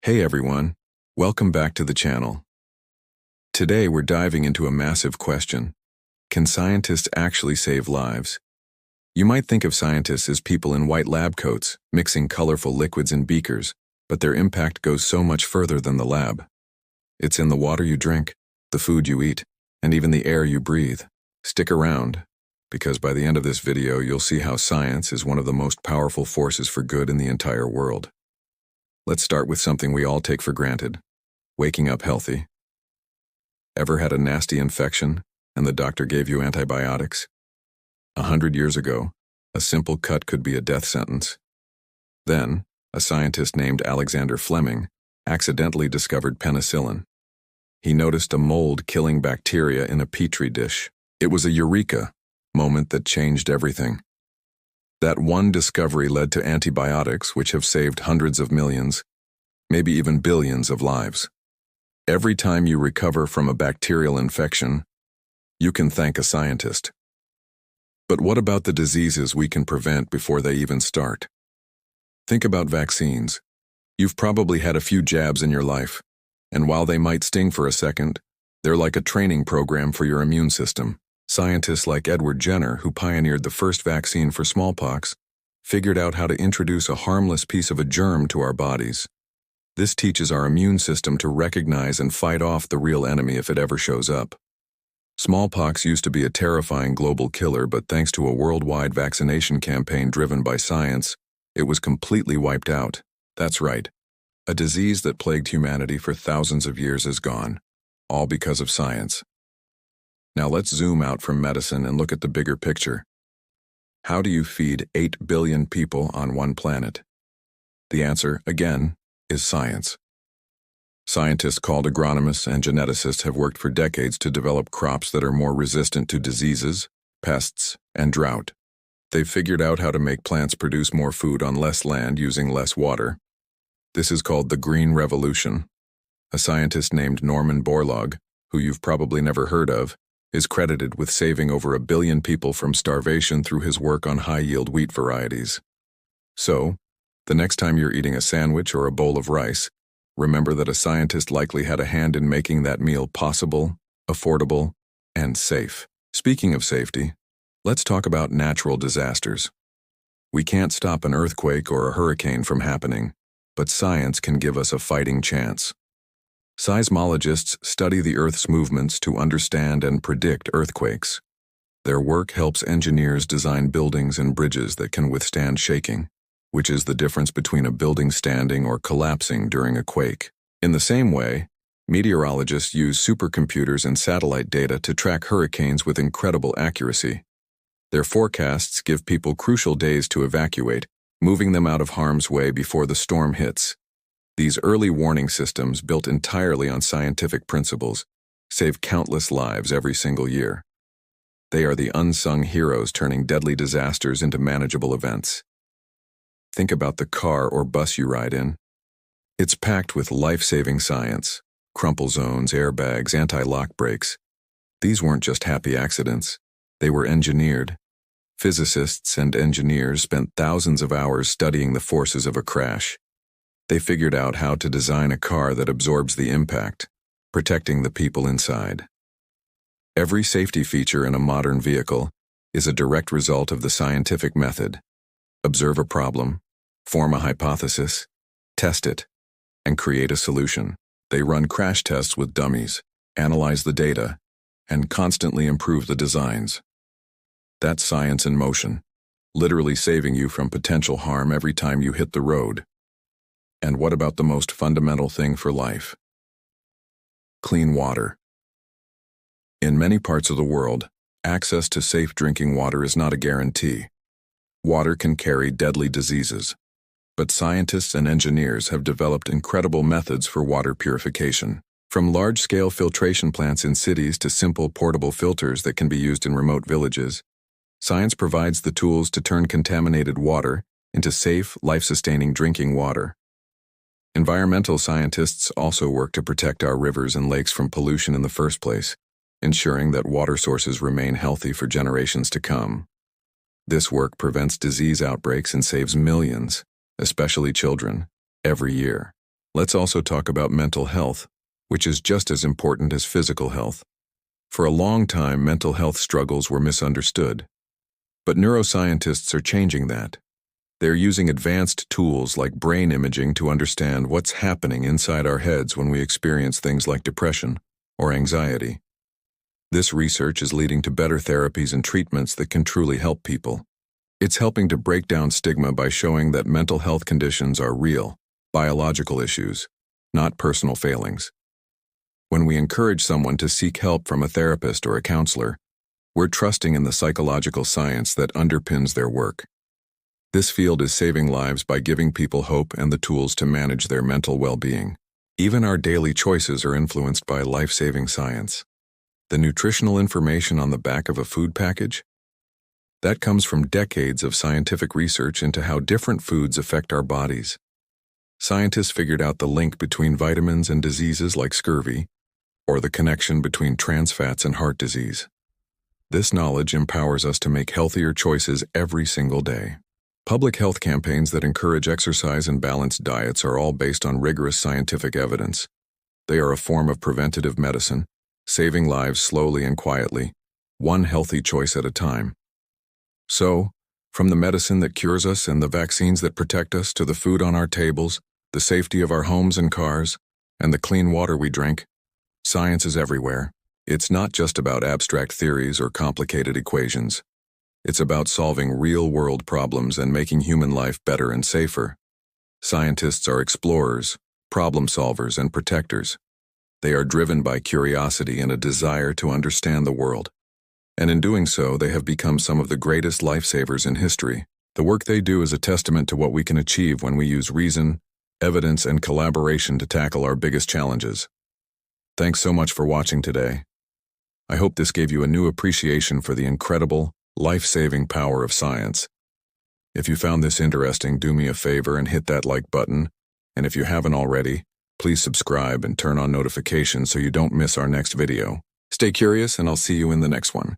Hey everyone, welcome back to the channel. Today we're diving into a massive question. Can scientists actually save lives? You might think of scientists as people in white lab coats, mixing colorful liquids in beakers, but their impact goes so much further than the lab. It's in the water you drink, the food you eat, and even the air you breathe. Stick around, because by the end of this video you'll see how science is one of the most powerful forces for good in the entire world. Let's start with something we all take for granted: waking up healthy. Ever had a nasty infection and the doctor gave you antibiotics? 100 years ago, a simple cut could be a death sentence. Then, a scientist named Alexander Fleming accidentally discovered penicillin. He noticed a mold-killing bacteria in a petri dish. It was a eureka moment that changed everything. That one discovery led to antibiotics, which have saved hundreds of millions, maybe even billions of lives. Every time you recover from a bacterial infection, you can thank a scientist. But what about the diseases we can prevent before they even start? Think about vaccines. You've probably had a few jabs in your life, and while they might sting for a second, they're like a training program for your immune system. Scientists like Edward Jenner, who pioneered the first vaccine for smallpox, figured out how to introduce a harmless piece of a germ to our bodies. This teaches our immune system to recognize and fight off the real enemy if it ever shows up. Smallpox used to be a terrifying global killer, but thanks to a worldwide vaccination campaign driven by science, it was completely wiped out. That's right. A disease that plagued humanity for thousands of years is gone, all because of science. Now let's zoom out from medicine and look at the bigger picture. How do you feed 8 billion people on one planet? The answer, again, is science. Scientists called agronomists and geneticists have worked for decades to develop crops that are more resistant to diseases, pests, and drought. They've figured out how to make plants produce more food on less land using less water. This is called the Green Revolution. A scientist named Norman Borlaug, who you've probably never heard of, is credited with saving over 1 billion people from starvation through his work on high-yield wheat varieties. So, the next time you're eating a sandwich or a bowl of rice, remember that a scientist likely had a hand in making that meal possible, affordable, and safe. Speaking of safety, let's talk about natural disasters. We can't stop an earthquake or a hurricane from happening, but science can give us a fighting chance. Seismologists study the Earth's movements to understand and predict earthquakes. Their work helps engineers design buildings and bridges that can withstand shaking, which is the difference between a building standing or collapsing during a quake. In the same way, meteorologists use supercomputers and satellite data to track hurricanes with incredible accuracy. Their forecasts give people crucial days to evacuate, moving them out of harm's way before the storm hits. These early warning systems, built entirely on scientific principles, save countless lives every single year. They are the unsung heroes turning deadly disasters into manageable events. Think about the car or bus you ride in. It's packed with life-saving science: crumple zones, airbags, anti-lock brakes. These weren't just happy accidents. They were engineered. Physicists and engineers spent thousands of hours studying the forces of a crash. They figured out how to design a car that absorbs the impact, protecting the people inside. Every safety feature in a modern vehicle is a direct result of the scientific method. Observe a problem, form a hypothesis, test it, and create a solution. They run crash tests with dummies, analyze the data, and constantly improve the designs. That's science in motion, literally saving you from potential harm every time you hit the road. And what about the most fundamental thing for life? Clean water. In many parts of the world, access to safe drinking water is not a guarantee. Water can carry deadly diseases. But scientists and engineers have developed incredible methods for water purification. From large-scale filtration plants in cities to simple portable filters that can be used in remote villages, science provides the tools to turn contaminated water into safe, life-sustaining drinking water. Environmental scientists also work to protect our rivers and lakes from pollution in the first place, ensuring that water sources remain healthy for generations to come. This work prevents disease outbreaks and saves millions, especially children, every year. Let's also talk about mental health, which is just as important as physical health. For a long time, mental health struggles were misunderstood. But neuroscientists are changing that. They're using advanced tools like brain imaging to understand what's happening inside our heads when we experience things like depression or anxiety. This research is leading to better therapies and treatments that can truly help people. It's helping to break down stigma by showing that mental health conditions are real, biological issues, not personal failings. When we encourage someone to seek help from a therapist or a counselor, we're trusting in the psychological science that underpins their work. This field is saving lives by giving people hope and the tools to manage their mental well-being. Even our daily choices are influenced by life-saving science. The nutritional information on the back of a food package? That comes from decades of scientific research into how different foods affect our bodies. Scientists figured out the link between vitamins and diseases like scurvy, or the connection between trans fats and heart disease. This knowledge empowers us to make healthier choices every single day. Public health campaigns that encourage exercise and balanced diets are all based on rigorous scientific evidence. They are a form of preventative medicine, saving lives slowly and quietly, one healthy choice at a time. So, from the medicine that cures us and the vaccines that protect us to the food on our tables, the safety of our homes and cars, and the clean water we drink, science is everywhere. It's not just about abstract theories or complicated equations. It's about solving real-world problems and making human life better and safer. Scientists are explorers, problem solvers, and protectors. They are driven by curiosity and a desire to understand the world. And in doing so, they have become some of the greatest lifesavers in history. The work they do is a testament to what we can achieve when we use reason, evidence, and collaboration to tackle our biggest challenges. Thanks so much for watching today. I hope this gave you a new appreciation for the incredible, life-saving power of science. If you found this interesting, do me a favor and hit that like button. And if you haven't already, please subscribe and turn on notifications so you don't miss our next video. Stay curious, and I'll see you in the next one.